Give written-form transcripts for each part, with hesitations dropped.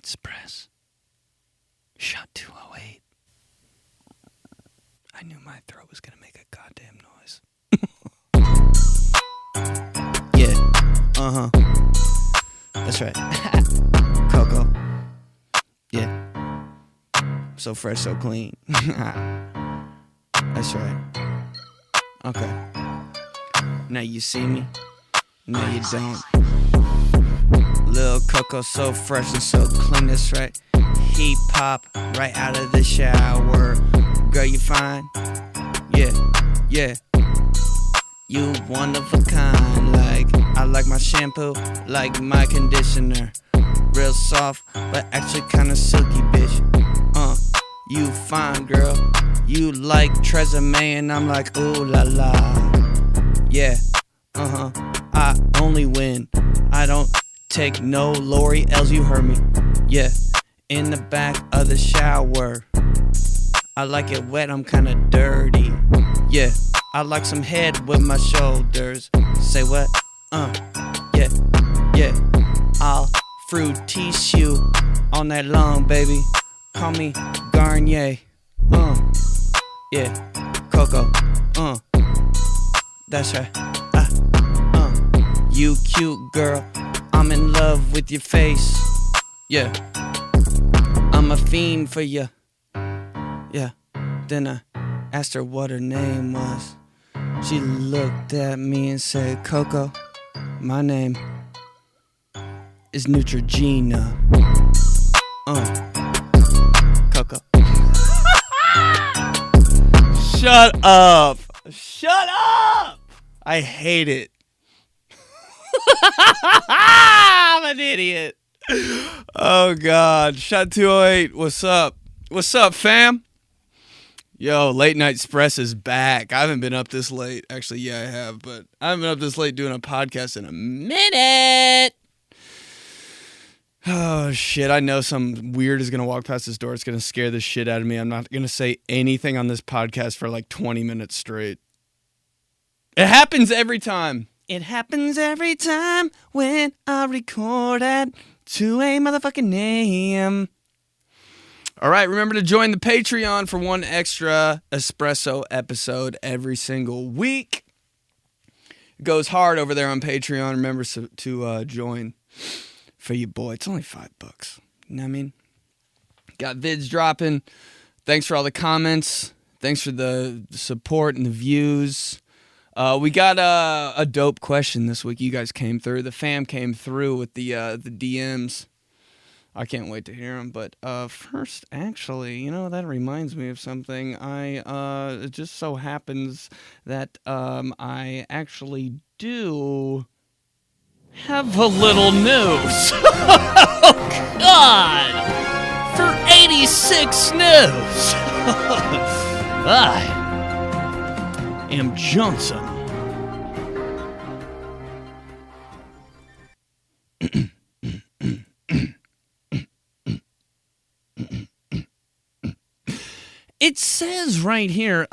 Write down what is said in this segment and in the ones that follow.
Express. Shot 208. I knew my throat was going to make a goddamn noise. Yeah. Uh-huh. That's right. Cocoa. Yeah. So fresh, so clean. That's right. Okay. Now you see me. No, you don't. Lil Coco, so fresh and so clean, that's right. He pop right out of the shower. Girl, you fine? Yeah, yeah. You one of a kind. Like, I like my shampoo, like my conditioner. Real soft, but actually kinda silky, bitch. You fine, girl. You like Tresemme, and I'm like, ooh la la. Yeah, I only win. I don't take no 𝗷𝗁𝗋𝗀𝗃𝗃, you heard me. Yeah, in the back of the shower. I like it wet, I'm kinda dirty. Yeah, I like some head with my shoulders. Say what? Yeah, yeah. I'll 𝗷𝗺𝗀𝗃𝗃 you all night long, baby. Call me Garnier. Yeah, Coco. That's right. You cute girl, I'm in love with your face. Yeah, I'm a fiend for you. Yeah, then I asked her what her name was. She looked at me and said, Coco, my name is Neutrogena. Coco. Shut up! Shut up! I hate it. I'm an idiot. Oh God, Shot 208. What's up? What's up, fam? Yo, Late Night Express is back. I haven't been up this late. Actually, yeah, I have, but I haven't been up this late doing a podcast in a minute. Oh shit, I know some weird is gonna walk past this door. It's gonna scare the shit out of me. I'm not gonna say anything on this podcast for like 20 minutes straight. It happens every time. It happens every time when I record at 2 motherfucking a.m. All right, remember to join the Patreon for one extra Espresso episode every single week. It goes hard over there on Patreon. Remember to join for you, boy. It's only $5. You know what I mean? Got vids dropping. Thanks for all the comments. Thanks for the support and the views. We got a dope question this week. You guys came through. The fam came through with the DMs. I can't wait to hear them. But first, actually, you know, that reminds me of something. It just so happens that I actually do have a little news. Oh, God! For 86 news! I am Johnson. It says right here,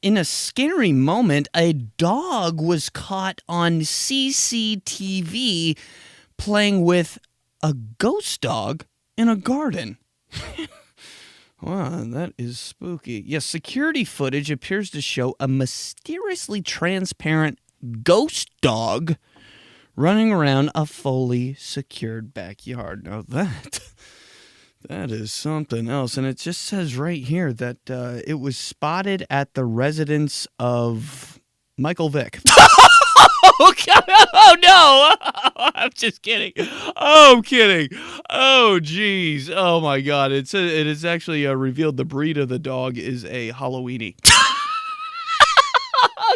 in a scary moment, a dog was caught on CCTV playing with a ghost dog in a garden. Wow, that is spooky. Yes, security footage appears to show a mysteriously transparent ghost dog running around a fully secured backyard. Now that is something else. And it just says right here that it was spotted at the residence of 𝗍𝗂𝐕. Oh, God. Oh, no. I'm just kidding. Oh, I'm kidding. Oh, geez. Oh, my God. It is actually revealed the breed of the dog is a Halloweenie.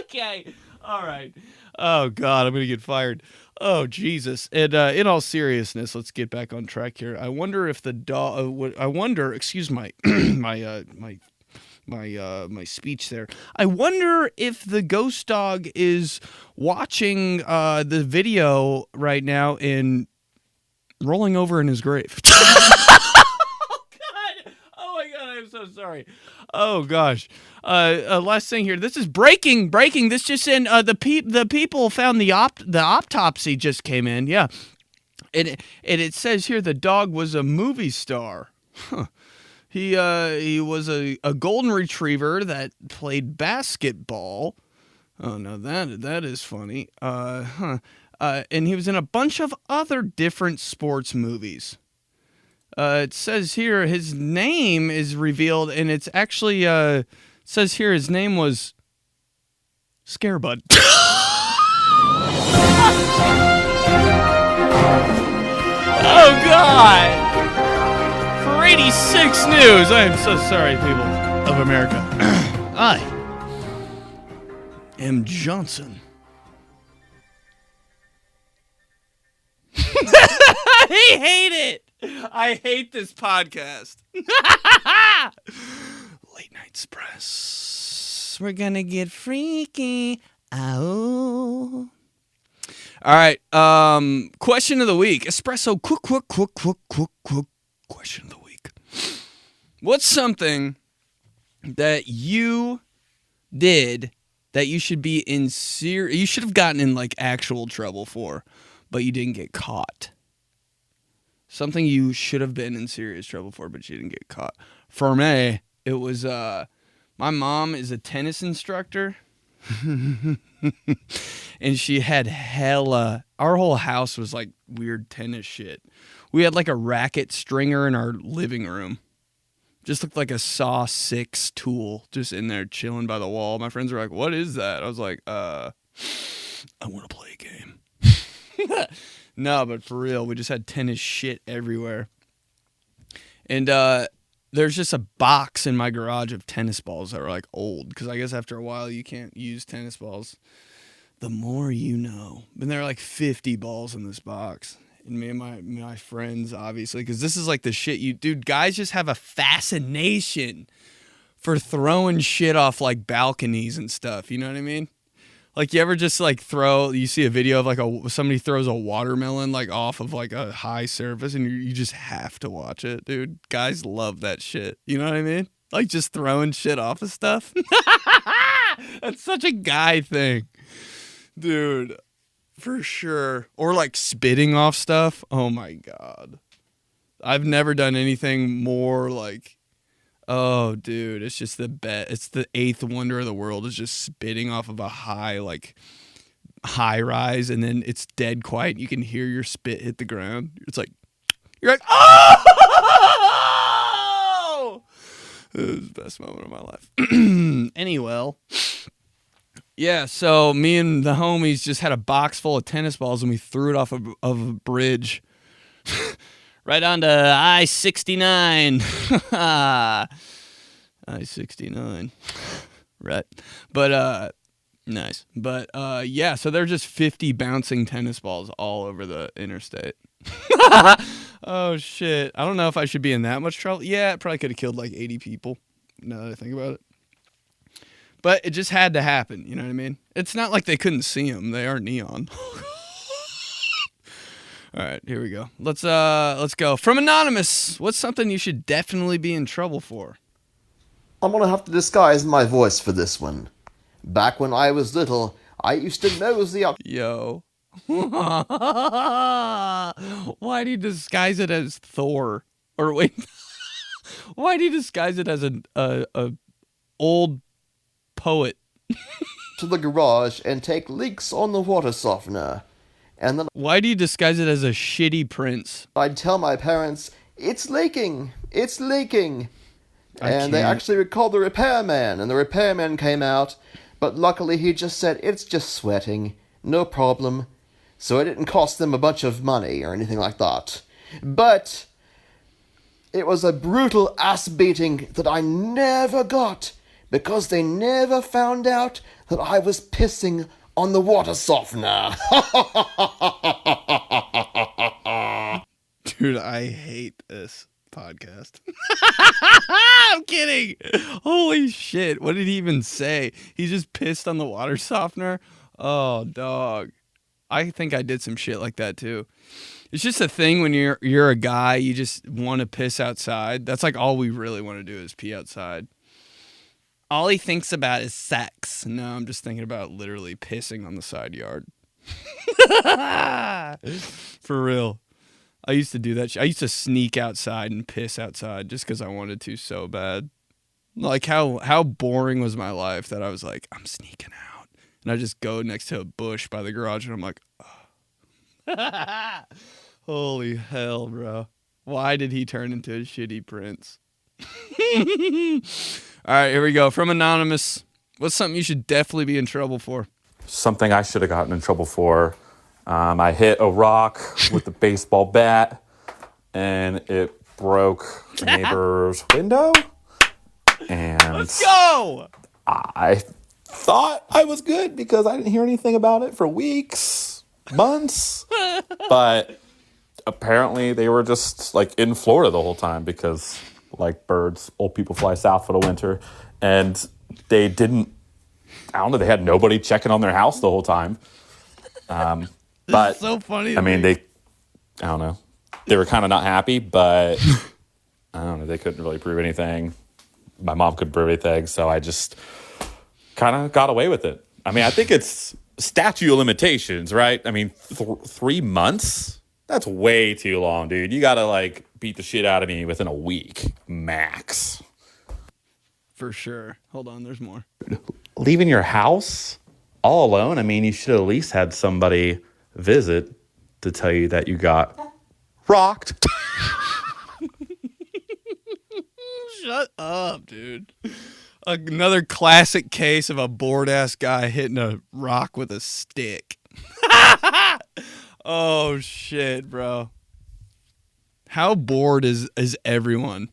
Okay. All right. Oh, God. I'm going to get fired. Oh, Jesus. And in all seriousness, let's get back on track here. I wonder if the dog... excuse my my speech there. I wonder if the ghost dog is watching the video right now and rolling over in his grave. Oh, God. Oh, my God. I'm so sorry. Oh, gosh. Last thing here. This is breaking. This just in. The people found the autopsy just came in. Yeah. And it says here the dog was a movie star. Huh. He was a golden retriever that played basketball. Oh no, that is funny. And he was in a bunch of other different sports movies. It says here his name is revealed, and it's actually says here his name was Scarebud. Oh God! For 86 News, I am so sorry, people of America. I am Johnson. I hate it. I hate this podcast. Late Night Express. We're gonna get freaky. Ow. All right. Question of the week. Espresso quick question of the week. What's something that you did that you should be in you should have gotten in like actual trouble for, but you didn't get caught? Something you should have been in serious trouble for, but you didn't get caught. For me, it was my mom is a tennis instructor. And she had our whole house was like weird tennis shit. We had like a racket stringer in our living room. Just looked like a Saw 6 tool just in there chilling by the wall. My friends were like, "What is that?" I was like, I want to play a game. No, but for real, we just had tennis shit everywhere. And there's just a box in my garage of tennis balls that were like old, because I guess after a while you can't use tennis balls. The more you know. And there are like 50 balls in this box. And me and my friends, obviously, because this is like the shit dude, guys just have a fascination for throwing shit off like balconies and stuff. You know what I mean? Like, you ever just like you see a video of like somebody throws a watermelon like off of like a high surface, and you just have to watch it, dude. Guys love that shit. You know what I mean? Like just throwing shit off of stuff. That's such a guy thing, dude, for sure. Or like spitting off stuff. Oh my God. I've never done anything more like, oh, dude, it's just the best. It's the eighth wonder of the world, is just spitting off of a high rise, and then it's dead quiet. You can hear your spit hit the ground. It's like, you're like, oh! It was the best moment of my life. Anyway, yeah, so me and the homies just had a box full of tennis balls, and we threw it off of a bridge. Right onto I-69. I-69. Right. But, nice. But, yeah, so they're just 50 bouncing tennis balls all over the interstate. Oh, shit. I don't know if I should be in that much trouble. Yeah, it probably could have killed like 80 people, now that I think about it. But it just had to happen, you know what I mean? It's not like they couldn't see them. They are neon. All right, here we go. Let's go. From Anonymous, what's something you should definitely be in trouble for? I'm gonna have to disguise my voice for this one. Back when I was little, I used to nosy up. Yo. Why do you disguise it as Thor? Or wait, why do you disguise it as a old poet? To the garage and take leaks on the water softener. And then why do you disguise it as a shitty prince? I'd tell my parents, it's leaking. And they actually called the repairman, and the repairman came out, but luckily he just said, it's just sweating, no problem. So it didn't cost them a bunch of money or anything like that. But it was a brutal ass beating that I never got, because they never found out that I was pissing on the water softener. Dude, I hate this podcast. I'm kidding. Holy shit. What did he even say? He just pissed on the water softener? Oh, dog. I think I did some shit like that too. It's just a thing when you're a guy, you just want to piss outside. That's like all we really want to do is pee outside. All he thinks about is sex. No, I'm just thinking about literally pissing on the side yard. For real. I used to do that. I used to sneak outside and piss outside just because I wanted to so bad. Like how boring was my life that I was like, I'm sneaking out. And I just go next to a bush by the garage and I'm like, oh. Holy hell, bro. Why did he turn into a shitty prince? All right, here we go. From Anonymous. What's something you should definitely be in trouble for? Something I should have gotten in trouble for. I hit a rock with a baseball bat, and it broke a neighbor's window. And let's go! I thought I was good because I didn't hear anything about it for weeks, months. But apparently they were just like in Florida the whole time because like birds, old people fly south for the winter. And they didn't, I don't know, they had nobody checking on their house the whole time. But so funny. I mean, I don't know. They were kind of not happy, but I don't know. They couldn't really prove anything. My mom couldn't prove anything, so I just kind of got away with it. I mean, I think it's statute of limitations, right? I mean, 3 months? That's way too long, dude. You got to, like, beat the shit out of me within a week, max. For sure. Hold on, there's more. Leaving your house all alone? I mean, you should at least had somebody visit to tell you that you got rocked. Shut up, dude. Another classic case of a bored-ass guy hitting a rock with a stick. Oh, shit, bro. How bored is everyone?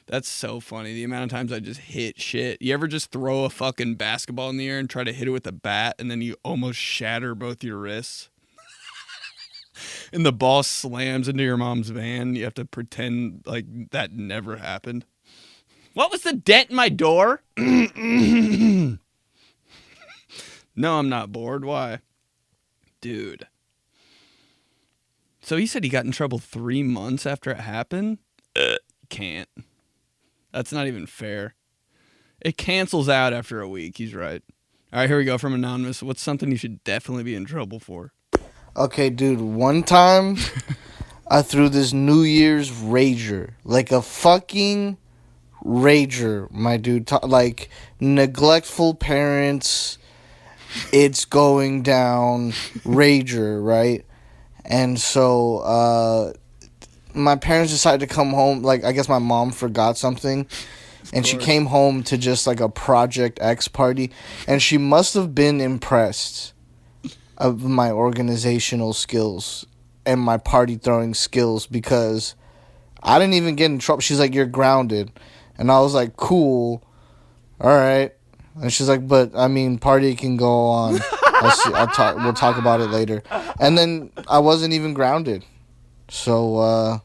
That's so funny. The amount of times I just hit shit. You ever just throw a fucking basketball in the air and try to hit it with a bat and then you almost shatter both your wrists? And the ball slams into your mom's van. You have to pretend like that never happened. What was the dent in my door? No, I'm not bored. Why? Dude. So he said he got in trouble 3 months after it happened? Can't. That's not even fair. It cancels out after a week. He's right. All right, here we go from Anonymous. What's something you should definitely be in trouble for? Okay, dude, one time I threw this New Year's rager. Like a fucking rager, my dude. Like, neglectful parents, it's going down, rager, right? And so, my parents decided to come home. Like, I guess my mom forgot something. And she came home to just, like, a Project X party. And she must have been impressed of my organizational skills and my party throwing skills because I didn't even get in trouble. She's like, you're grounded. And I was like, cool. All right. And she's like, but I mean, party can go on. We'll talk about it later. And then I wasn't even grounded. So,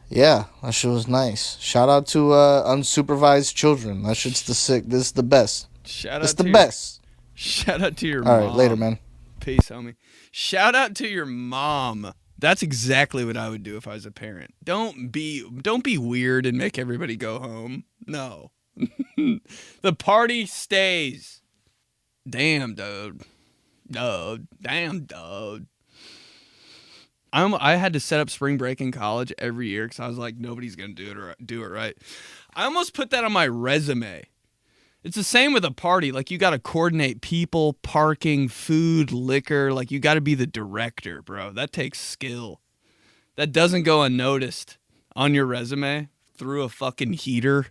yeah, that shit was nice. Shout out to unsupervised children. That shit's the sick. This is the best. It's the best. Shout out to your mom. mom. All right, later, man. Peace, homie. Shout out to your mom. That's exactly what I would do if I was a parent. Don't be weird and make everybody go home. No. The party stays. Damn, dude. Damn, dude. I had to set up spring break in college every year because I was like, nobody's going to do it right. I almost put that on my resume. It's the same with a party. Like, you got to coordinate people, parking, food, liquor. Like, you got to be the director, bro. That takes skill. That doesn't go unnoticed on your resume through a fucking heater.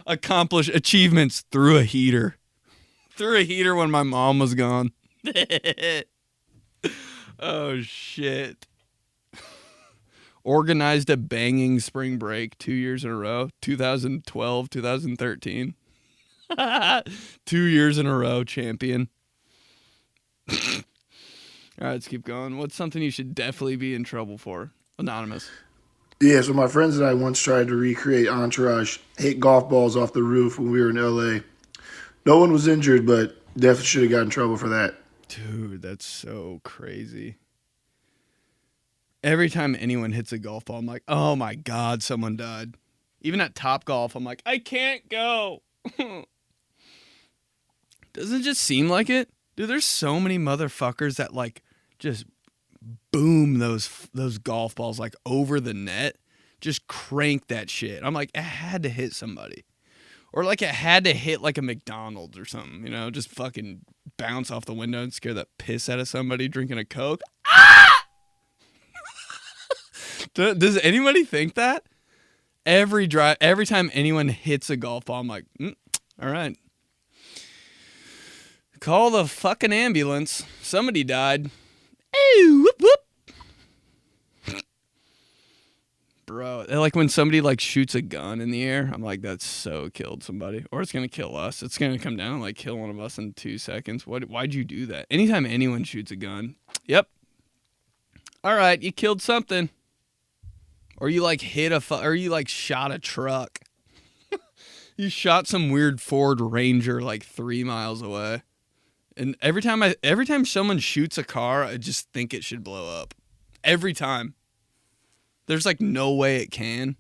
Accomplish achievements through a heater. Through a heater when my mom was gone. Oh, shit. Organized a banging spring break 2 years in a row. 2012, 2013. 2 years in a row, champion. All right, let's keep going. What's something you should definitely be in trouble for? Anonymous. Yeah, so my friends and I once tried to recreate Entourage, hit golf balls off the roof when we were in L.A. No one was injured, but definitely should have got in trouble for that. Dude, that's so crazy. Every time anyone hits a golf ball, I'm like, oh my God, someone died. Even at Topgolf, I'm like, I can't go. Doesn't it just seem like it? Dude, there's so many motherfuckers that like just boom those golf balls like over the net. Just crank that shit. I'm like, it had to hit somebody. Or like it had to hit like a McDonald's or something, you know, just fucking bounce off the window and scare the piss out of somebody drinking a Coke. Ah! Does anybody think that? Every time anyone hits a golf ball, I'm like, all right. Call the fucking ambulance. Somebody died. Ew, whoop, whoop. Bro, like when somebody like shoots a gun in the air, I'm like, that's so killed somebody. Or it's going to kill us. It's going to come down and like kill one of us in 2 seconds. Why'd you do that? Anytime anyone shoots a gun, yep. All right, you killed something. Or you like or you like shot a truck. You shot some weird Ford Ranger like 3 miles away. And every time someone shoots a car, I just think it should blow up. Every time. There's like no way it can.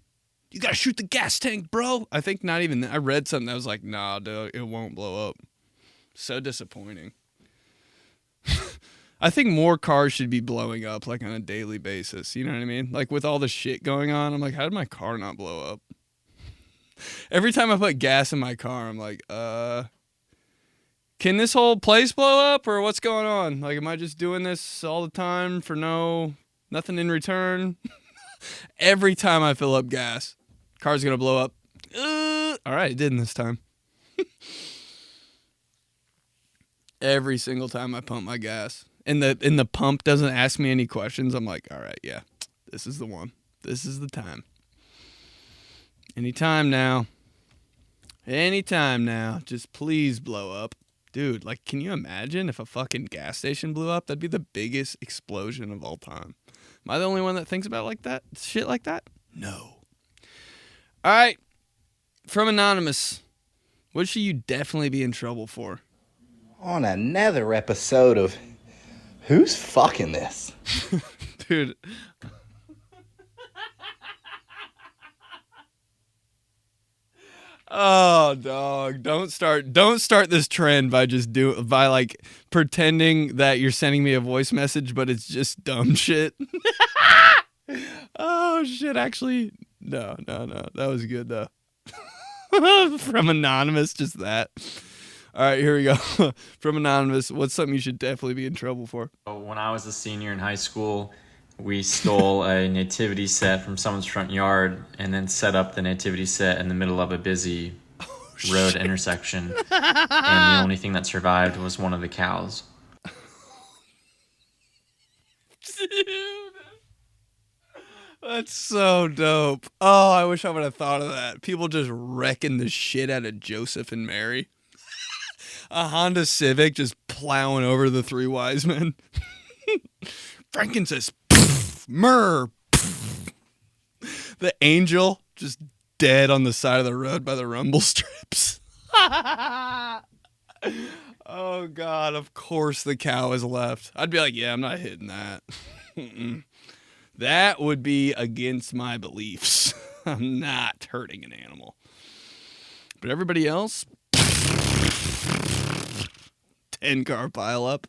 You gotta shoot the gas tank, bro. I think not even that. I read something that was like, nah, dude, it won't blow up. So disappointing. I think more cars should be blowing up like on a daily basis. You know what I mean? Like with all the shit going on, I'm like, how did my car not blow up? Every time I put gas in my car, I'm like, can this whole place blow up or what's going on? Like, am I just doing this all the time for nothing in return? Every time I fill up gas, car's gonna blow up. All right, it didn't this time. Every single time I pump my gas, and the pump doesn't ask me any questions, I'm like, all right, yeah, this is the one. This is the time. Anytime now. Just please blow up. Dude, like, can you imagine if a fucking gas station blew up? That'd be the biggest explosion of all time. Am I the only one that thinks about like that? Shit like that? No. All right. From Anonymous. What should you definitely be in trouble for? On another episode of Who's Fucking This? Dude. Oh, dog. Don't start this trend by like pretending that you're sending me a voice message, but it's just dumb shit. Oh shit, actually. No. That was good though. From Anonymous, just that. All right, here we go. From Anonymous, what's something you should definitely be in trouble for? When I was a senior in high school, we stole a nativity set from someone's front yard and then set up the nativity set in the middle of a busy road intersection. And the only thing that survived was one of the cows. Dude. That's so dope. Oh, I wish I would have thought of that. People just wrecking the shit out of Joseph and Mary. A Honda Civic just plowing over the 3 wise men. Frankincense. Myrrh. The angel just dead on the side of the road by the rumble strips. Oh, God. Of course the cow is left. I'd be like, yeah, I'm not hitting that. That would be against my beliefs. I'm not hurting an animal. But everybody else, 10-car pile up.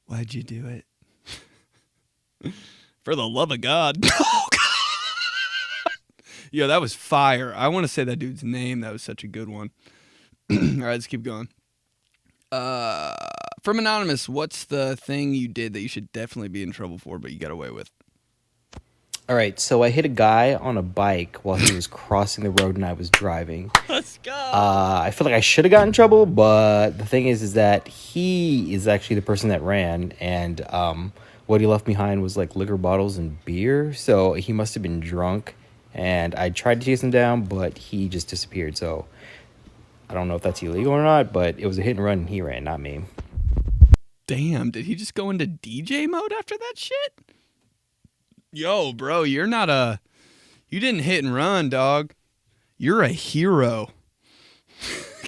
Why'd you do it? For the love of God. Oh, God. Yo, that was fire. I want to say that dude's name. That was such a good one. All right, let's keep going. From Anonymous, what's the thing you did that you should definitely be in trouble for, but you got away with? All right, so I hit a guy on a bike while he was crossing the road and I was driving. Let's go. I feel like I should have gotten in trouble, but the thing is that he is actually the person that ran, and what he left behind was like liquor bottles and beer, so he must have been drunk, and I tried to chase him down, but he just disappeared, so I don't know if that's illegal or not, but it was a hit and run and he ran, not me. Damn, did he just go into DJ mode after that shit? Yo, bro, you didn't hit and run, dog. You're a hero.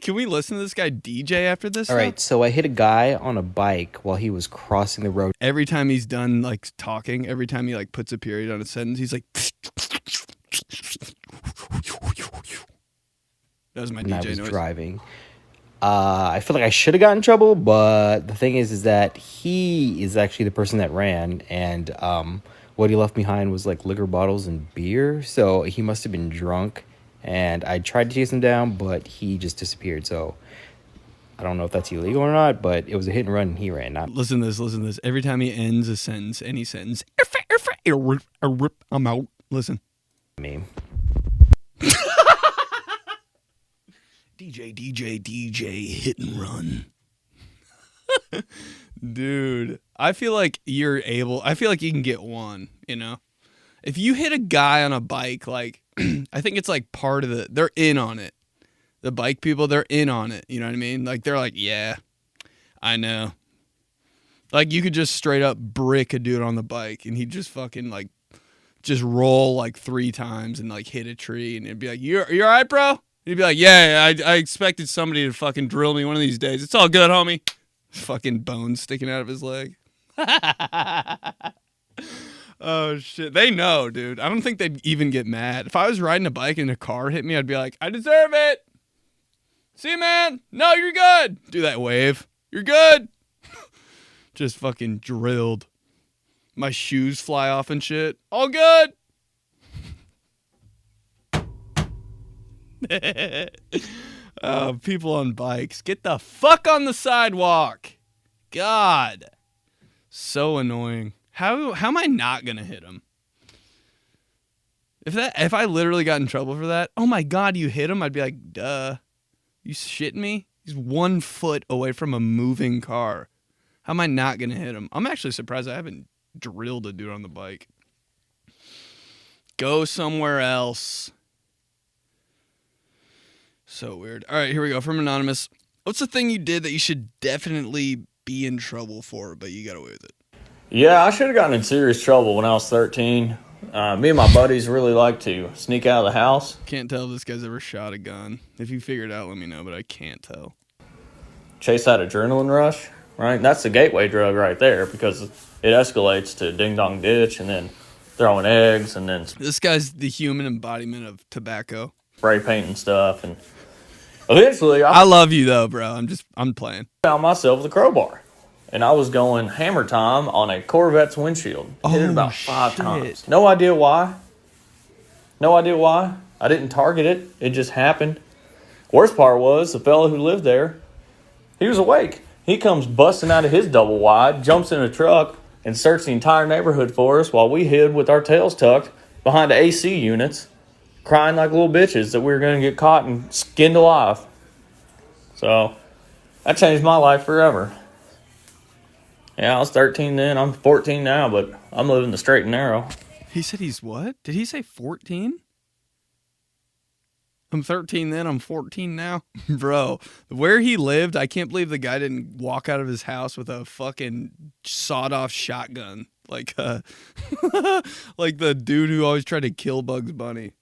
Can we listen to this guy DJ after this? All right, so I hit a guy on a bike while he was crossing the road. Every time he's done like talking, every time he like puts a period on a sentence, he's like. That was my DJ I was noise. driving. I feel like I should have gotten in trouble, but the thing is that he is actually the person that ran, and what he left behind was like liquor bottles and beer, so he must have been drunk, and I tried to chase him down, but he just disappeared, so I don't know if that's illegal or not, but it was a hit and run, and he ran. Listen to this. Every time he ends a sentence, any sentence, I'm out. Listen. Me. DJ, hit and run. Dude, I feel like you can get one, you know? If you hit a guy on a bike, like, I think it's like part of they're in on it. The bike people, they're in on it, you know what I mean? Like, they're like, yeah, I know. Like, you could just straight up brick a dude on the bike, and he'd just fucking, like, just roll, like, 3 times and, like, hit a tree, and it'd be like, you all right, bro? He'd be like, yeah, I expected somebody to fucking drill me one of these days. It's all good, homie. Fucking bones sticking out of his leg. Oh, shit. They know, dude. I don't think they'd even get mad. If I was riding a bike and a car hit me, I'd be like, I deserve it. See you, man. No, you're good. Do that wave. You're good. Just fucking drilled. My shoes fly off and shit. All good. People on bikes, get the fuck on the sidewalk. God, so annoying. How am I not gonna hit him? If I literally got in trouble for that, oh my God, you hit him, I'd be like, duh, you shitting me? He's 1 foot away from a moving car. How am I not gonna hit him? I'm actually surprised I haven't drilled a dude on the bike. Go somewhere else. So weird. All right, here we go. From Anonymous. What's the thing you did that you should definitely be in trouble for, but you got away with it? Yeah, I should have gotten in serious trouble when I was 13. Me and my buddies really like to sneak out of the house. Can't tell if this guy's ever shot a gun. If you figure it out, let me know, but I can't tell. Chase that adrenaline rush, right? That's the gateway drug right there because it escalates to ding-dong ditch and then throwing eggs and then This guy's the human embodiment of tobacco. spray painting stuff. And eventually I love you though, bro. I'm playing. found myself with a crowbar. And I was going hammer time on a Corvette's windshield. Hit it about 5 times. No idea why. I didn't target it. It just happened. Worst part was the fellow who lived there, he was awake. He comes busting out of his double wide, jumps in a truck, and searched the entire neighborhood for us while we hid with our tails tucked behind the AC units, crying like little bitches that we were going to get caught and skinned alive. So that changed my life forever. Yeah, I was 13 then. I'm 14 now, but I'm living the straight and narrow. He said he's what? Did he say 14? I'm 13 then, I'm 14 now. Bro, where he lived, I can't believe the guy didn't walk out of his house with a fucking sawed-off shotgun. Like like the dude who always tried to kill Bugs Bunny.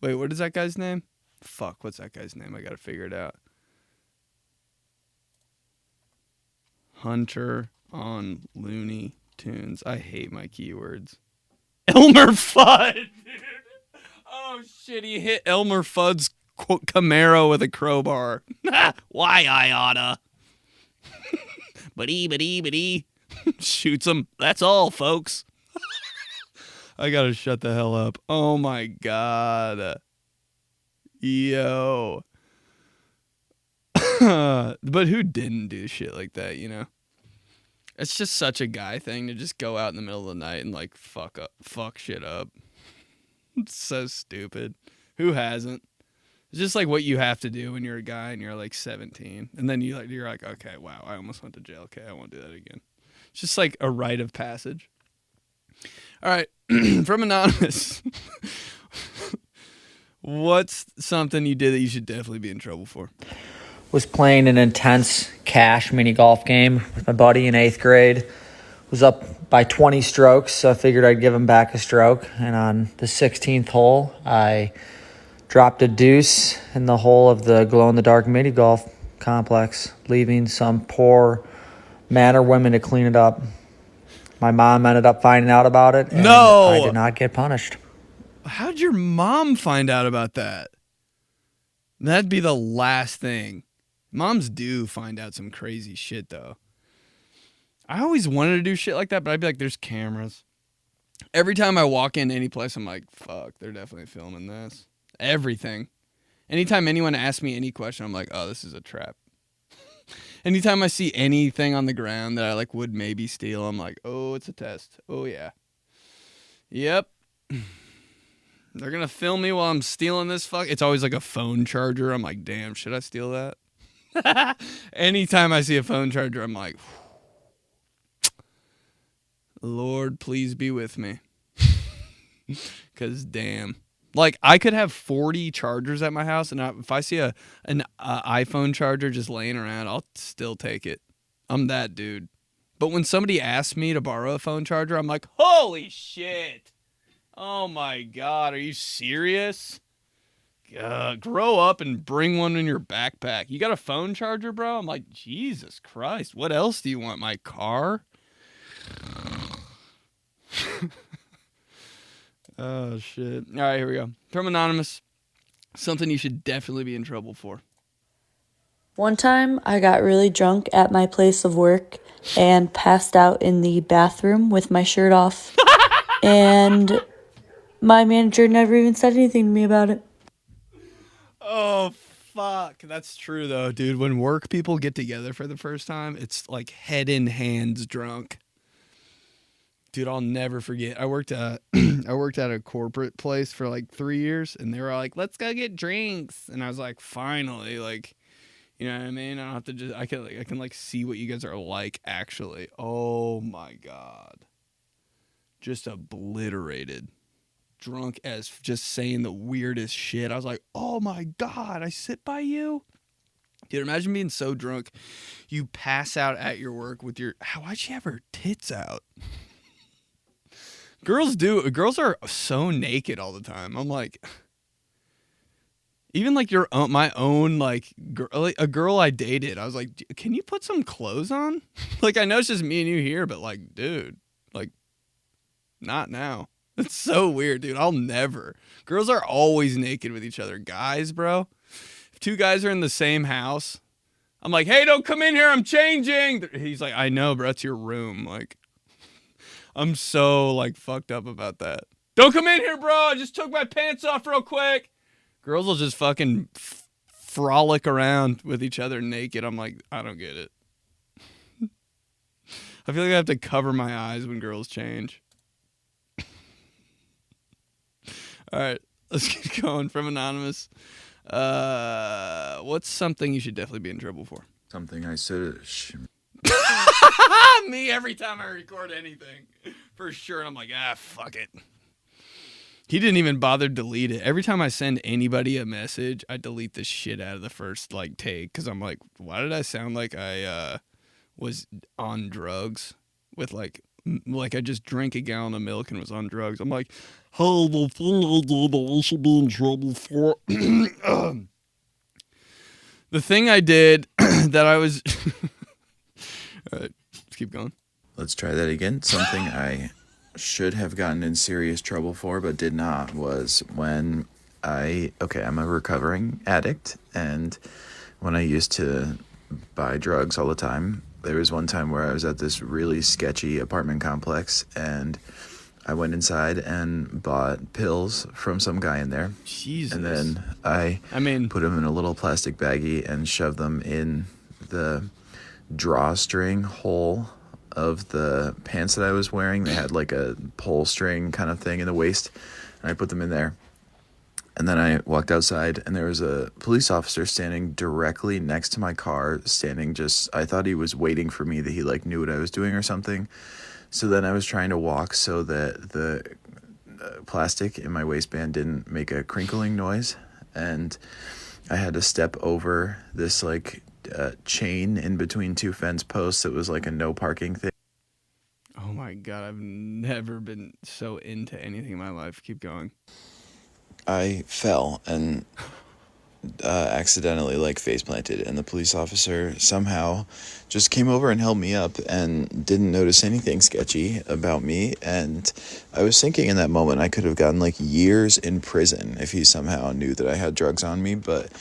Wait, what is that guy's name? Fuck, what's that guy's name? I gotta figure it out. Hunter on Looney Tunes. I hate my keywords. Elmer Fudd, dude. Oh shit, he hit Elmer Fudd's Camaro with a crowbar. Why I oughta. But shoots him. That's all, folks. I gotta shut the hell up. Oh my God. Yo. But who didn't do shit like that, you know? It's just such a guy thing to just go out in the middle of the night and like fuck shit up. It's so stupid. Who hasn't? It's just like what you have to do when you're a guy and you're like 17. And then you're like, okay, wow, I almost went to jail. Okay, I won't do that again. It's just like a rite of passage. All right. From Anonymous. What's something you did that you should definitely be in trouble for? Was playing an intense cash mini golf game with my buddy in 8th grade. Was up by 20 strokes, so I figured I'd give him back a stroke. And on the 16th hole, I dropped a deuce in the hole of the glow-in-the-dark mini golf complex, leaving some poor man or women to clean it up. My mom ended up finding out about it, and I did not get punished. How'd your mom find out about that? That'd be the last thing. Moms do find out some crazy shit, though. I always wanted to do shit like that, but I'd be like, there's cameras. Every time I walk in any place, I'm like, fuck, they're definitely filming this. Everything. Anytime anyone asks me any question, I'm like, oh, this is a trap. Anytime I see anything on the ground that I like would maybe steal, I'm like, oh, it's a test. Oh, yeah. Yep. They're going to film me while I'm stealing this fuck. It's always like a phone charger. I'm like, damn, should I steal that? Anytime I see a phone charger, I'm like, Lord, please be with me. Because damn. Like, I could have 40 chargers at my house, and if I see an iPhone charger just laying around, I'll still take it. I'm that dude. But when somebody asks me to borrow a phone charger, I'm like, holy shit. Oh, my God. Are you serious? Grow up and bring one in your backpack. You got a phone charger, bro? I'm like, Jesus Christ. What else do you want? My car? Oh, shit. All right, here we go. From Anonymous. Something you should definitely be in trouble for. One time, I got really drunk at my place of work and passed out in the bathroom with my shirt off. And my manager never even said anything to me about it. Oh, fuck. That's true, though, dude. When work people get together for the first time, it's like head in hands drunk. Dude, I'll never forget. I worked at a corporate place for like 3 years, and they were like, let's go get drinks. And I was like, finally, like, you know what I mean? I don't have to just, I can like see what you guys are like, actually. Oh my God. Just obliterated. Drunk as just saying the weirdest shit. I was like, oh my God, I sit by you? Dude, imagine being so drunk, you pass out at your work with your, why'd she have her tits out? Girls are so naked all the time. I'm like, even like my own like a girl I dated, I was like, can you put some clothes on? Like, I know it's just me and you here, but like, dude, like, not now. It's so weird, dude. I'll never. Girls are always naked with each other. Guys, bro, if two guys are in the same house, I'm like, hey, don't come in here, I'm changing. He's like, I know, bro, it's your room. Like, I'm so, like, fucked up about that. Don't come in here, bro. I just took my pants off real quick. Girls will just fucking frolic around with each other naked. I'm like, I don't get it. I feel like I have to cover my eyes when girls change. All right, let's keep going. From Anonymous. What's something you should definitely be in trouble for? Something I said... Me every time I record anything. For sure. I'm like, fuck it. He didn't even bother to delete it. Every time I send anybody a message, I delete the shit out of the first like take. Because I'm like, why did I sound like I was on drugs? With like I just drank a gallon of milk and was on drugs. I'm like, hey, the thing I did that I should be in trouble for. The thing I did that I was... All right, let's keep going. Let's try that again. Something I should have gotten in serious trouble for, but did not, was when I'm a recovering addict, and when I used to buy drugs all the time, there was one time where I was at this really sketchy apartment complex, and I went inside and bought pills from some guy in there. Jesus. And then I put them in a little plastic baggie and shoved them in the drawstring hole of the pants that I was wearing. They had like a pull string kind of thing in the waist, and I put them in there. And then I walked outside, and there was a police officer standing directly next to my car, I thought he was waiting for me, that he like knew what I was doing or something. So then I was trying to walk so that the plastic in my waistband didn't make a crinkling noise, and I had to step over this like chain in between two fence posts. It was like a no parking thing. Oh my God, I've never been so into anything in my life. Keep going. I fell and accidentally like face planted, and the police officer somehow just came over and held me up and didn't notice anything sketchy about me. And I was thinking in that moment I could have gotten like years in prison if he somehow knew that I had drugs on me, but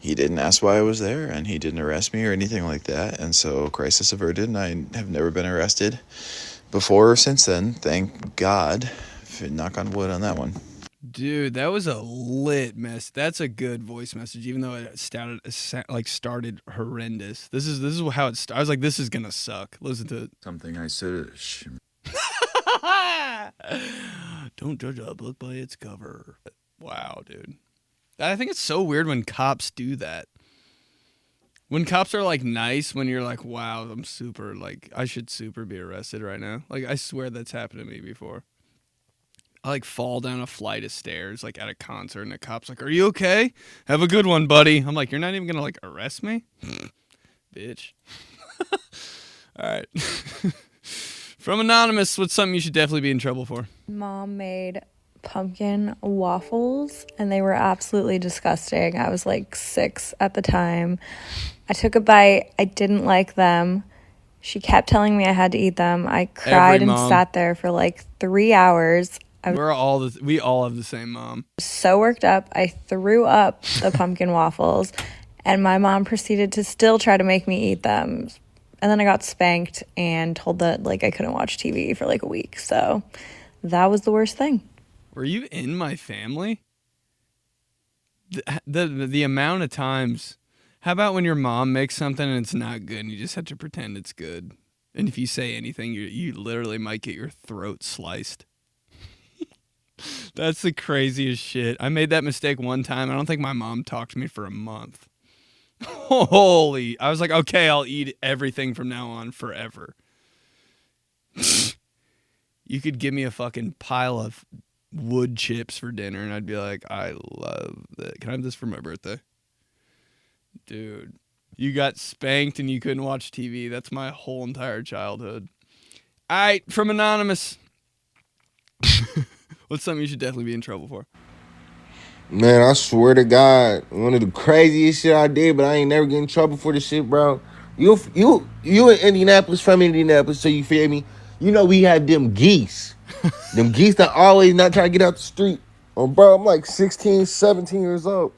he didn't ask why I was there, and he didn't arrest me or anything like that. And so crisis averted, and I have never been arrested before or since then. Thank God. Knock on wood on that one. Dude, that was a lit mess. That's a good voice message, even though it started horrendous. This is how it started. I was like, this is gonna suck. Listen to it. Something I said. Don't judge a book by its cover. Wow, dude. I think it's so weird when cops do that. When cops are like nice, when you're like, wow, I'm super, like, I should super be arrested right now. Like, I swear that's happened to me before. I like fall down a flight of stairs like at a concert, and the cop's like, "Are you okay? Have a good one, buddy." I'm like, "You're not even gonna like arrest me, bitch." All right. From Anonymous, what's something you should definitely be in trouble for? Mom made pumpkin waffles, and they were absolutely disgusting. I was like 6 at the time. I took a bite. I didn't like them. She kept telling me I had to eat them. I cried and sat there for like 3 hours. We all have the same mom. So worked up, I threw up the pumpkin waffles, and my mom proceeded to still try to make me eat them. And then I got spanked and told that like I couldn't watch TV for like a week. So that was the worst thing. Were you in my family? The amount of times. How about when your mom makes something and it's not good and you just have to pretend it's good? And if you say anything, you literally might get your throat sliced. That's the craziest shit. I made that mistake one time. I don't think my mom talked to me for a month. I was like, okay, I'll eat everything from now on forever. You could give me a fucking pile of wood chips for dinner and I'd be like, I love that. Can I have this for my birthday? Dude, you got spanked and you couldn't watch TV. That's my whole entire childhood. All right, from Anonymous. What's something you should definitely be in trouble for? Man, I swear to God, one of the craziest shit I did, but I ain't never get in trouble for this shit, bro. You in Indianapolis, from Indianapolis, so you feel me? You know we had them geese. Them geese that always not trying to get out the street. Oh, bro, I'm like 16, 17 years old.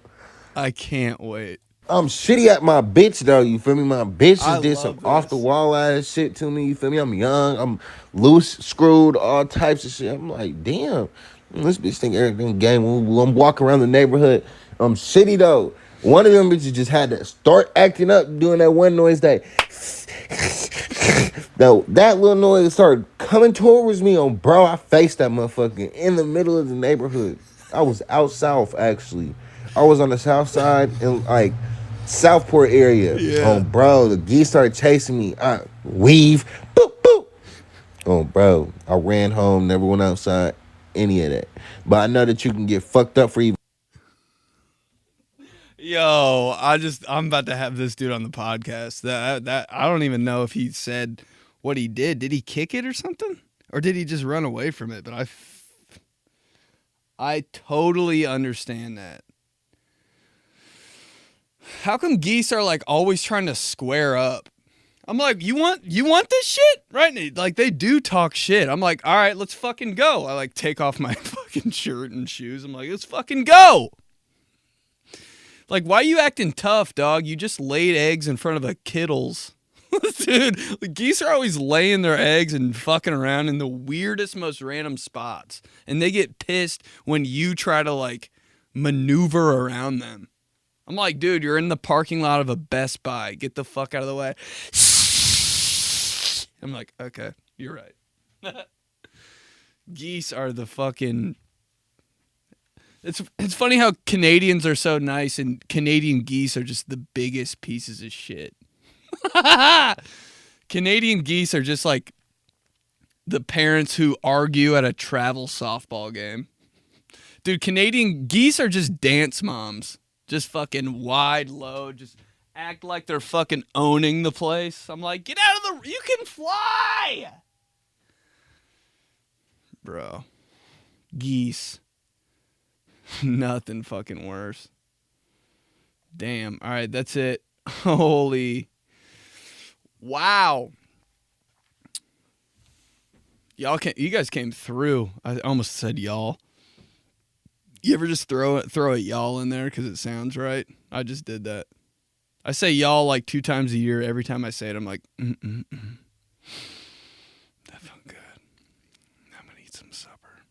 I can't wait. I'm shitty at my bitch, though, you feel me? My bitch just did some off-the-wall ass shit to me, you feel me? I'm young, I'm loose, screwed, all types of shit. I'm like, damn, this bitch think everything game. I'm walking around the neighborhood. I'm shitty, though. One of them bitches just had to start acting up doing that one noise that... that little noise started coming towards me. Bro, I faced that motherfucker in the middle of the neighborhood. I was out south, actually. I was on the south side in, like... Southport area. Yeah. Bro, the geese started chasing me. I weave, boop, boop. Bro, I ran home, never went outside, any of that. But I know that you can get fucked up for even. Yo, I'm about to have this dude on the podcast. That I don't even know if he said what he did. Did he kick it or something? Or did he just run away from it? But I totally understand that. How come geese are like always trying to square up? I'm like, you want this shit? Right? Like they do talk shit. I'm like, all right, let's fucking go. I like take off my fucking shirt and shoes. I'm like, let's fucking go. Like, why are you acting tough, dog? You just laid eggs in front of a kittles. Dude, the geese are always laying their eggs and fucking around in the weirdest, most random spots. And they get pissed when you try to like maneuver around them. I'm like, dude, you're in the parking lot of a Best Buy. Get the fuck out of the way. I'm like, okay, you're right. Geese are the fucking... It's funny how Canadians are so nice and Canadian geese are just the biggest pieces of shit. Canadian geese are just like the parents who argue at a travel softball game. Dude, Canadian geese are just dance moms. Just fucking wide load, just act like they're fucking owning the place. I'm like, get out of you can fly! Bro. Geese. Nothing fucking worse. Damn. All right, that's it. Holy. Wow. You guys came through. I almost said y'all. You ever just throw a y'all in there because it sounds right? I just did that. I say y'all like 2 times a year. Every time I say it, I'm like, That felt good. I'm going to eat some supper.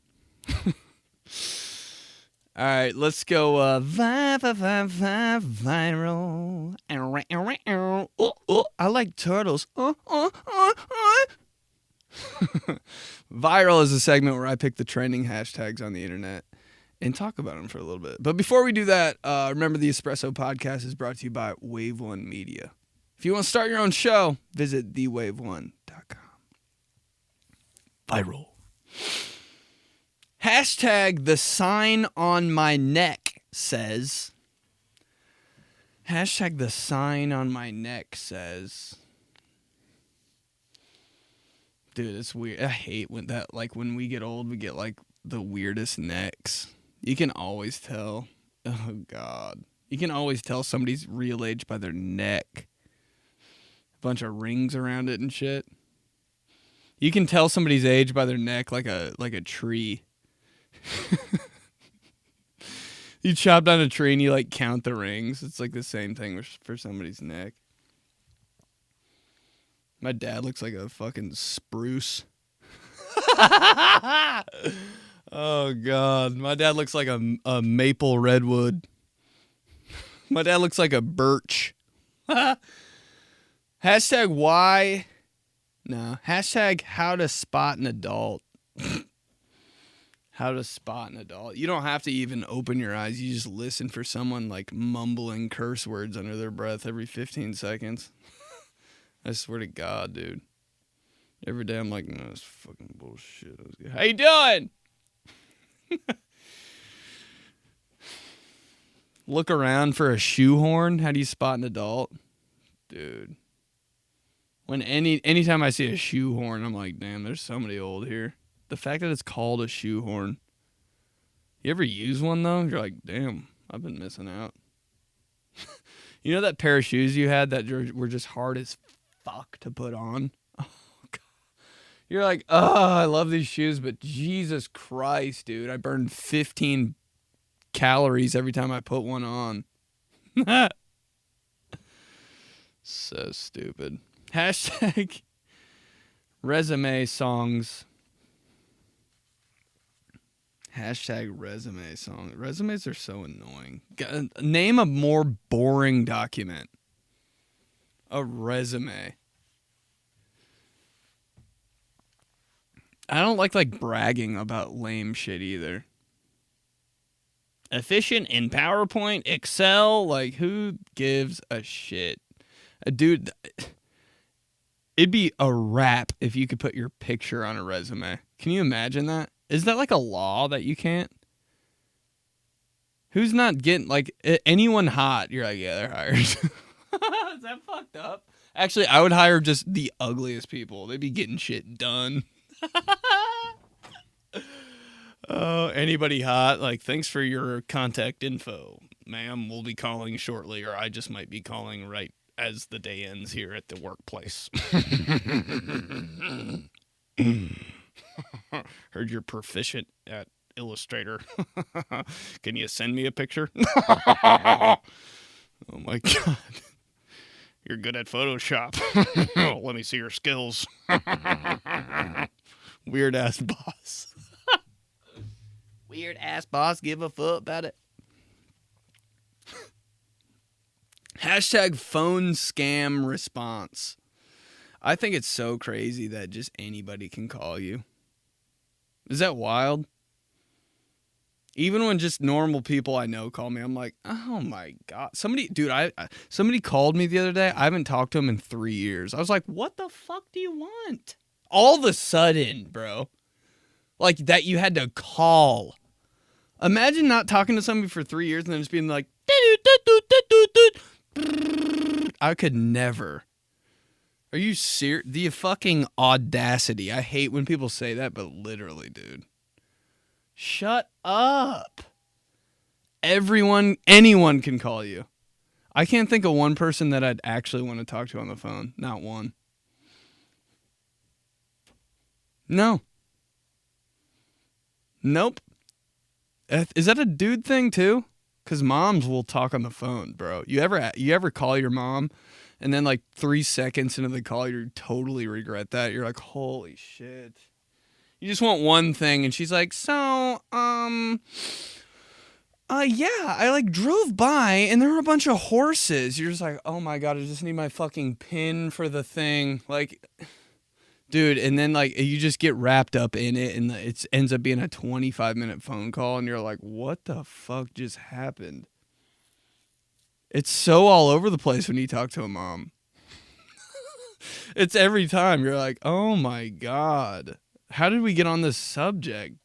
All right, let's go viral. I like turtles. Viral is a segment where I pick the trending hashtags on the internet and talk about them for a little bit. But before we do that, remember the Espresso Podcast is brought to you by Wave One Media. If you want to start your own show, visit thewave1.com. Viral. Hashtag the sign on my neck says. Hashtag the sign on my neck says. Dude, it's weird. I hate when that, like, when we get old, we get, like, the weirdest necks. You can always tell. Oh, God. You can always tell somebody's real age by their neck. A bunch of rings around it and shit. You can tell somebody's age by their neck like a tree. You chop down a tree and you, like, count the rings. It's, like, the same thing for somebody's neck. My dad looks like a fucking spruce. Oh, God. My dad looks like a maple redwood. My dad looks like a birch. Hashtag why. No. Hashtag how to spot an adult. How to spot an adult. You don't have to even open your eyes. You just listen for someone like mumbling curse words under their breath every 15 seconds. I swear to God, dude. Every day I'm like, no, that's fucking bullshit. How you doing? Look around for a shoehorn. How do you spot an adult? Dude. When anytime I see a shoehorn, I'm like, damn, there's somebody old here. The fact that it's called a shoehorn. You ever use one, though? You're like, damn, I've been missing out. You know that pair of shoes you had that were just hard as fuck to put on? Oh, God. You're like, oh, I love these shoes, but Jesus Christ, dude. I burned 15 calories every time I put one on. So stupid. Hashtag resume songs. Hashtag resume song. Resumes are so annoying. Name a more boring document. A resume. I don't like bragging about lame shit either. Efficient in PowerPoint, Excel, like who gives a shit? Dude, it'd be a wrap if you could put your picture on a resume. Can you imagine that? Is that like a law that you can't? Who's not getting, like, anyone hot? You're like, yeah, they're hired. Is that fucked up? Actually, I would hire just the ugliest people. They'd be getting shit done. Oh, anybody hot? Like, thanks for your contact info. Ma'am, we'll be calling shortly, or I just might be calling right as the day ends here at the workplace. Heard you're proficient at Illustrator. Can you send me a picture? Oh my God. You're good at Photoshop. Let me see your skills. Weird ass boss. Weird ass boss, give a fuck about it. Hashtag phone scam response. I think it's so crazy that just anybody can call you. Is that wild? Even when just normal people I know call me, I'm like, oh my God. Somebody called me the other day. I haven't talked to him in 3 years. I was like, what the fuck do you want? All of a sudden, bro. Like that you had to call. Imagine not talking to somebody for 3 years and then just being like, I could never. Are you serious? The fucking audacity. I hate when people say that, but literally, dude. Shut up. Anyone can call you. I can't think of one person that I'd actually want to talk to on the phone. Not one. No. Nope. Is that a dude thing too? Because moms will talk on the phone, bro. You ever call your mom, and then like 3 seconds into the call, you totally regret that. You're like, holy shit. You just want one thing, and she's like, so, yeah, I like drove by, and there were a bunch of horses. You're just like, oh my God, I just need my fucking pin for the thing. Like, dude, and then like you just get wrapped up in it, and it ends up being a 25-minute phone call, and you're like, what the fuck just happened? It's so all over the place when you talk to a mom. It's every time you're like, oh my God, how did we get on this subject?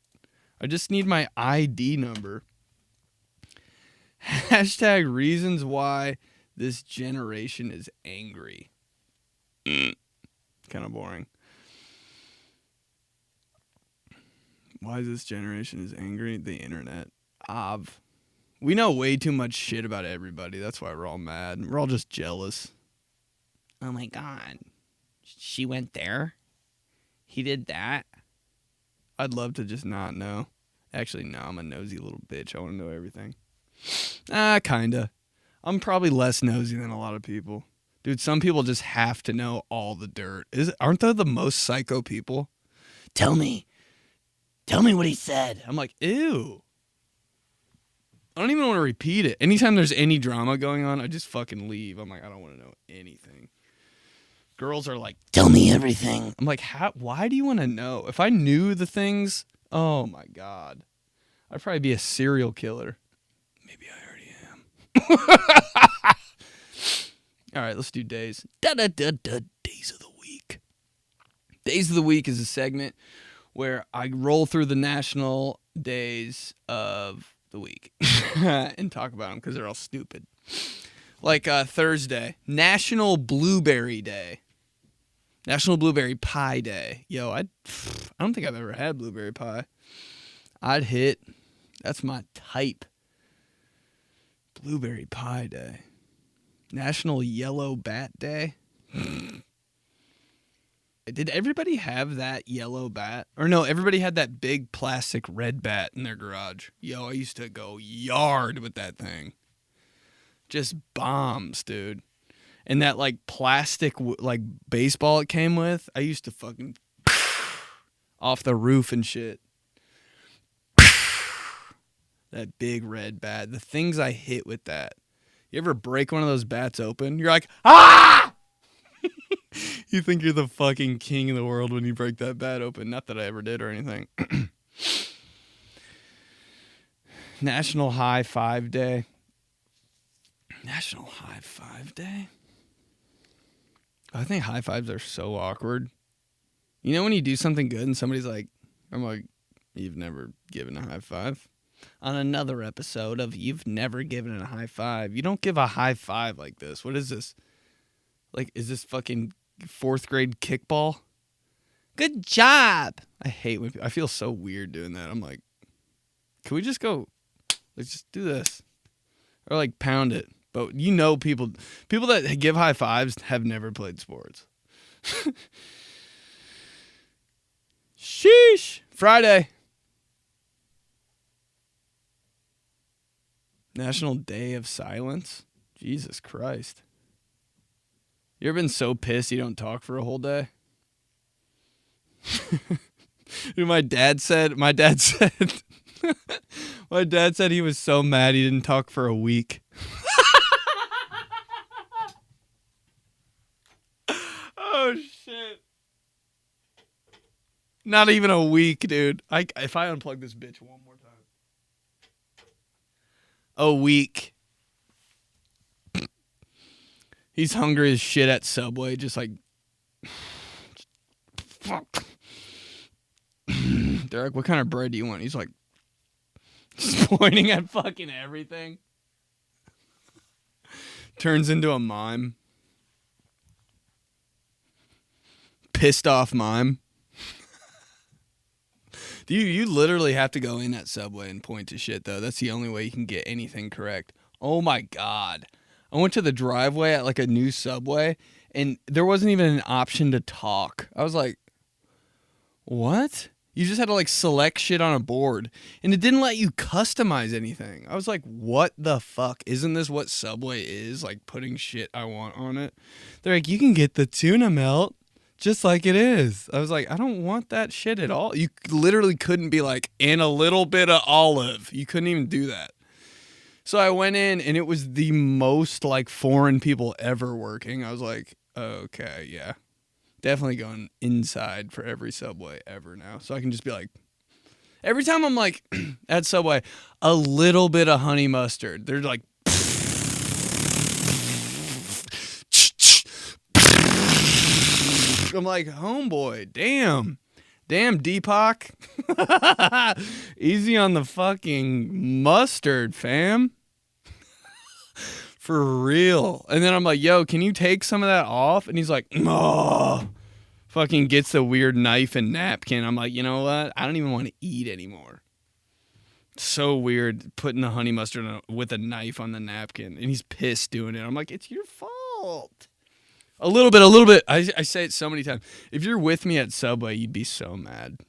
I just need my ID number. Hashtag reasons why this generation is angry. Kind of boring. Why this generation is angry? The internet. We know way too much shit about everybody. That's why we're all mad. We're all just jealous. Oh my God. She went there? He did that? I'd love to just not know. Actually, no, I'm a nosy little bitch. I want to know everything. Kinda. I'm probably less nosy than a lot of people. Dude, some people just have to know all the dirt. Aren't they the most psycho people? Tell me what he said. I'm like, ew. I don't even want to repeat it. Anytime there's any drama going on, I just fucking leave. I'm like, I don't want to know anything. Girls are like, tell me everything. I'm like, why do you want to know? If I knew the things, oh my God. I'd probably be a serial killer. Maybe I already am. All right, let's do days. Days of the week. Days of the week is a segment where I roll through the national days of the week and talk about them because they're all stupid. Like Thursday, National Blueberry Day. National Blueberry Pie Day. Yo, I don't think I've ever had blueberry pie. I'd hit. That's my type. Blueberry Pie Day. National Yellow Bat Day. Did everybody have that yellow bat? Or no, everybody had that big plastic red bat in their garage. Yo, I used to go yard with that thing. Just bombs, dude. And that like plastic like baseball it came with, I used to fucking off the roof and shit. That big red bat. The things I hit with that. You ever break one of those bats open? You're like, ah! You think you're the fucking king of the world when you break that bat open. Not that I ever did or anything. National High Five Day. National High Five Day? I think high fives are so awkward. You know when you do something good and somebody's like, I'm like, you've never given a high five? On another episode of You've Never Given a High Five. You don't give a high five like this. What is this? Like, is this fucking 4th grade kickball? Good job. I hate when I feel so weird doing that. I'm like, can we just go, let's just do this. Or like pound it. But you know people that give high fives have never played sports. Sheesh. Friday. National Day of Silence. Jesus Christ. You ever been so pissed you don't talk for a whole day? Dude, my dad said he was so mad he didn't talk for a week. Oh shit. Not even a week, dude. If I unplug this bitch one more time. A week. He's hungry as shit at Subway, just like, fuck. They're like, what kind of bread do you want? He's like, just pointing at fucking everything. Turns into a mime. Pissed off mime. You literally have to go in at Subway and point to shit, though. That's the only way you can get anything correct. Oh, my God. I went to the driveway at, like, a new Subway, and there wasn't even an option to talk. I was like, what? You just had to like select shit on a board, and it didn't let you customize anything. I was like, what the fuck? Isn't this what Subway is? Like putting shit I want on it. They're like, you can get the tuna melt just like it is. I was like, I don't want that shit at all. You literally couldn't be like, and a little bit of olive. You couldn't even do that. So I went in, and it was the most like foreign people ever working. I was like, okay, yeah. Definitely going inside for every Subway ever now. So I can just be like, every time I'm like at Subway, a little bit of honey mustard. They're like, I'm like, homeboy, damn 𝗍𝘳𝗃. Easy on the fucking mustard, fam. For real. And then I'm like, yo, can you take some of that off? And he's like, oh. Fucking gets the weird knife and napkin. I'm like, you know what? I don't even want to eat anymore. So weird putting the honey mustard with a knife on the napkin. And he's pissed doing it. I'm like, it's your fault. A little bit. I say it so many times. If you're with me at Subway, you'd be so mad.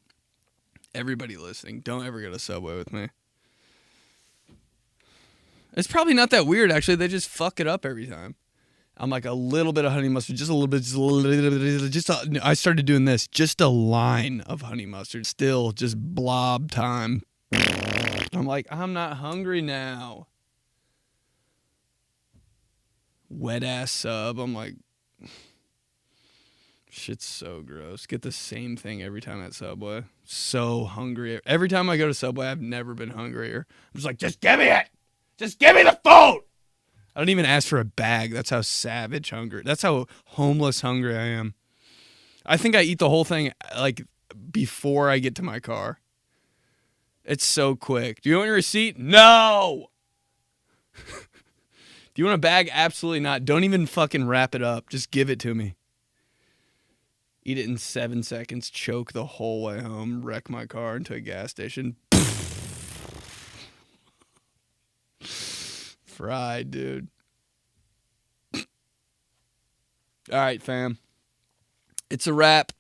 Everybody listening, don't ever go to Subway with me. It's probably not that weird, actually. They just fuck it up every time. I'm like, a little bit of honey mustard, just a little bit, I started doing this, just a line of honey mustard. Still just blob time. I'm like, I'm not hungry now. Wet ass sub. I'm like, shit's so gross. Get the same thing every time at Subway. So hungry. Every time I go to Subway, I've never been hungrier. I'm just like, just give me it. Just give me the food. I don't even ask for a bag. That's how savage hungry. That's how homeless hungry I am. I think I eat the whole thing like before I get to my car. It's so quick. Do you want your receipt? No. Do you want a bag? Absolutely not. Don't even fucking wrap it up. Just give it to me. Eat it in 7 seconds. Choke the whole way home. Wreck my car into a gas station. Fried, dude. All right, fam. It's a wrap.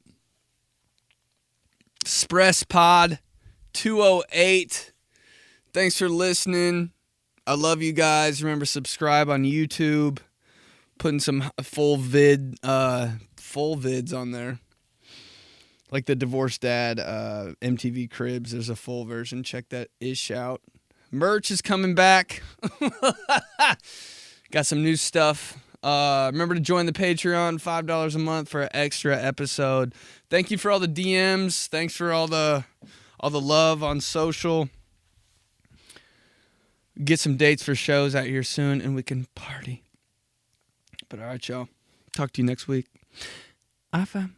Espresso Pod 208. Thanks for listening. I love you guys. Remember, subscribe on YouTube. Putting some full vids on there. Like the Divorced Dad MTV Cribs. There's a full version. Check that ish out. Merch is coming back. Got some new stuff. Remember to join the Patreon, $5 a month for an extra episode. Thank you for all the DMs. Thanks for all the love on social. Get some dates for shows out here soon, and we can party. But all right, y'all. Talk to you next week. 𝐼